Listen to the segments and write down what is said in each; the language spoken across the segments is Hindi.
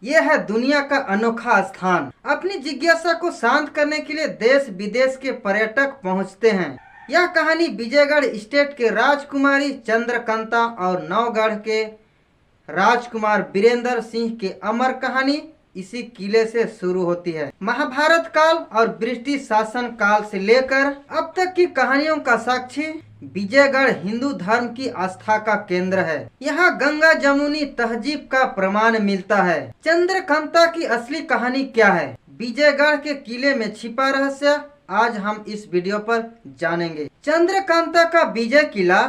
ये है दुनिया का अनोखा स्थान। अपनी जिज्ञासा को शांत करने के लिए देश विदेश के पर्यटक पहुंचते हैं। यह कहानी विजयगढ़ स्टेट के राजकुमारी चंद्रकांता और नौगढ़ के राजकुमार बीरेंद्र सिंह के अमर कहानी इसी किले से शुरू होती है। महाभारत काल और ब्रिटिश शासन काल से लेकर अब तक की कहानियों का साक्षी विजयगढ़ हिंदू धर्म की आस्था का केंद्र है। यहाँ गंगा जमुनी तहजीब का प्रमाण मिलता है। चंद्रकांता की असली कहानी क्या है, विजयगढ़ के किले में छिपा रहस्य, आज हम इस वीडियो पर जानेंगे। चंद्रकांता का विजय किला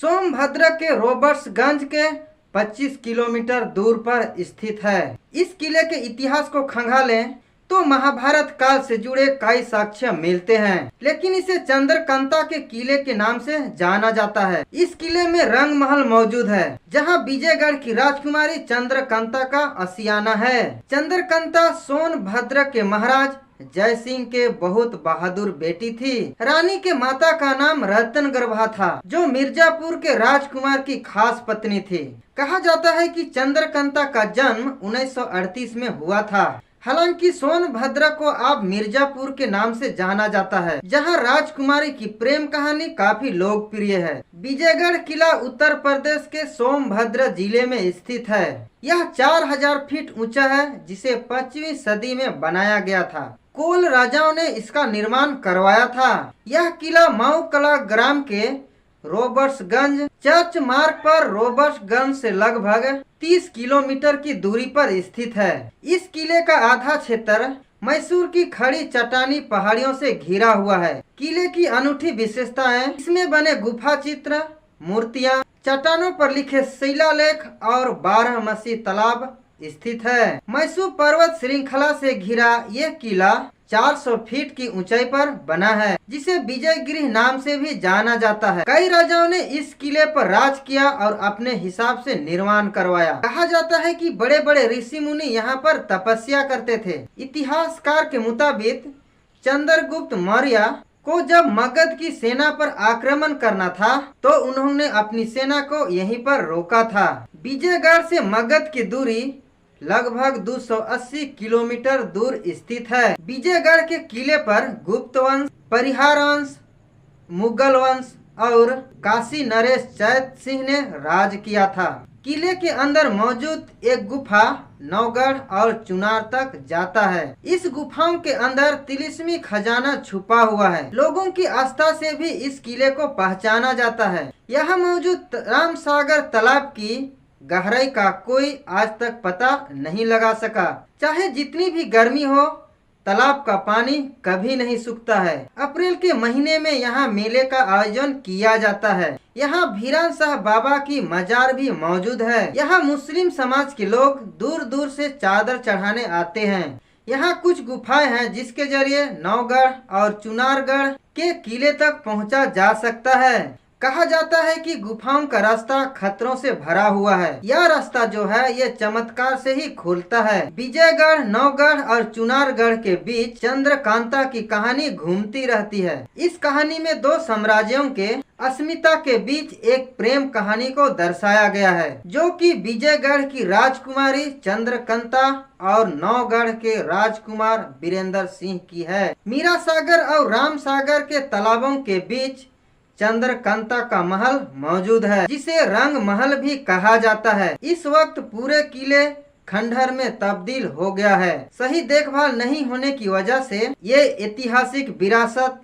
सोनभद्र के रॉबर्ट्सगंज के 25 किलोमीटर दूर पर स्थित है। इस किले के इतिहास को खंगालें तो महाभारत काल से जुड़े कई साक्ष्य मिलते हैं, लेकिन इसे चंद्रकांता के किले के नाम से जाना जाता है। इस किले में रंग महल मौजूद है, जहां विजयगढ़ की राजकुमारी चंद्रकांता का आशियाना है। चंद्रकांता सोनभद्र के महाराज जय सिंह के बहुत बहादुर बेटी थी। रानी के माता का नाम रतन गर्भा था, जो मिर्जापुर के राजकुमार की खास पत्नी थी। कहा जाता है कि चंद्रकांता का जन्म 1938 में हुआ था। हालांकि सोनभद्र को अब मिर्जापुर के नाम से जाना जाता है, जहां राजकुमारी की प्रेम कहानी काफी लोकप्रिय है। विजयगढ़ किला उत्तर प्रदेश के सोनभद्र जिले में स्थित है। यह 4000 फीट ऊंचा है, जिसे 5वीं सदी में बनाया गया था। कोल राजाओं ने इसका निर्माण करवाया था। यह किला माऊ कला ग्राम के रॉबर्ट्सगंज चर्च मार्ग पर रॉबर्ट्सगंज से लगभग 30 किलोमीटर की दूरी पर स्थित है। इस किले का आधा क्षेत्र मैसूर की खड़ी चट्टानी पहाड़ियों से घिरा हुआ है। किले की अनूठी विशेषताएं इसमें बने गुफा चित्र, मूर्तियां, चट्टानों पर लिखे शिलालेख और 12 तालाब स्थित है। मैसूर पर्वत श्रृंखला से घिरा यह किला 400 फीट की ऊंचाई पर बना है, जिसे विजयगृह नाम से भी जाना जाता है। कई राजाओं ने इस किले पर राज किया और अपने हिसाब से निर्माण करवाया। कहा जाता है कि बड़े बड़े ऋषि मुनि यहाँ पर तपस्या करते थे। इतिहासकार के मुताबिक चंद्रगुप्त मौर्य को जब मगध की सेना पर आक्रमण करना था, तो उन्होंने अपनी सेना को यहीं पर रोका था। विजयगढ़ से मगध की दूरी लगभग 280 किलोमीटर दूर स्थित है। विजयगढ़ के किले पर गुप्त वंश, परिहार वंश, मुगल वंश और काशी नरेश चैत सिंह ने राज किया था। किले के अंदर मौजूद एक गुफा नौगढ़ और चुनार तक जाता है। इस गुफाओं के अंदर तिलिस्मी खजाना छुपा हुआ है। लोगों की आस्था से भी इस किले को पहचाना जाता है। यहाँ मौजूद रामसागर तालाब की गहराई का कोई आज तक पता नहीं लगा सका। चाहे जितनी भी गर्मी हो, तालाब का पानी कभी नहीं सूखता है। अप्रैल के महीने में यहाँ मेले का आयोजन किया जाता है। यहाँ भीरान शाह बाबा की मजार भी मौजूद है। यहाँ मुस्लिम समाज के लोग दूर दूर से चादर चढ़ाने आते हैं। यहाँ कुछ गुफाएं हैं, जिसके जरिए नौगढ़ और चुनारगढ़ के किले तक पहुँचा जा सकता है। कहा जाता है कि गुफाओं का रास्ता खतरों से भरा हुआ है। यह रास्ता जो है, ये चमत्कार से ही खुलता है। विजयगढ़, नौगढ़ और चुनारगढ़ के बीच चंद्रकांता की कहानी घूमती रहती है। इस कहानी में दो साम्राज्यों के अस्मिता के बीच एक प्रेम कहानी को दर्शाया गया है, जो कि विजयगढ़ की राजकुमारी चंद्रकांता और नौगढ़ के राजकुमार बीरेंद्र सिंह की है। मीरा सागर और राम सागर के तालाबों के बीच चंद्रकांता का महल मौजूद है, जिसे रंग महल भी कहा जाता है। इस वक्त पूरे किले खंडहर में तब्दील हो गया है। सही देखभाल नहीं होने की वजह से ये ऐतिहासिक विरासत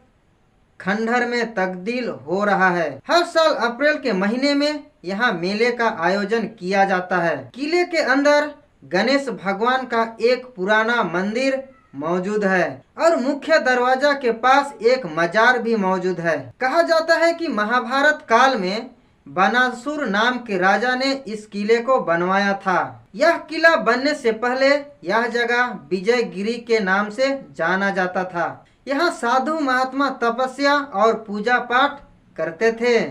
खंडहर में तब्दील हो रहा है। हर साल अप्रैल के महीने में यहाँ मेले का आयोजन किया जाता है। किले के अंदर गणेश भगवान का एक पुराना मंदिर मौजूद है और मुख्य दरवाजा के पास एक मजार भी मौजूद है। कहा जाता है कि महाभारत काल में बनासुर नाम के राजा ने इस किले को बनवाया था। यह किला बनने से पहले यह जगह विजयगिरी के नाम से जाना जाता था। यहाँ साधु महात्मा तपस्या और पूजा पाठ करते थे।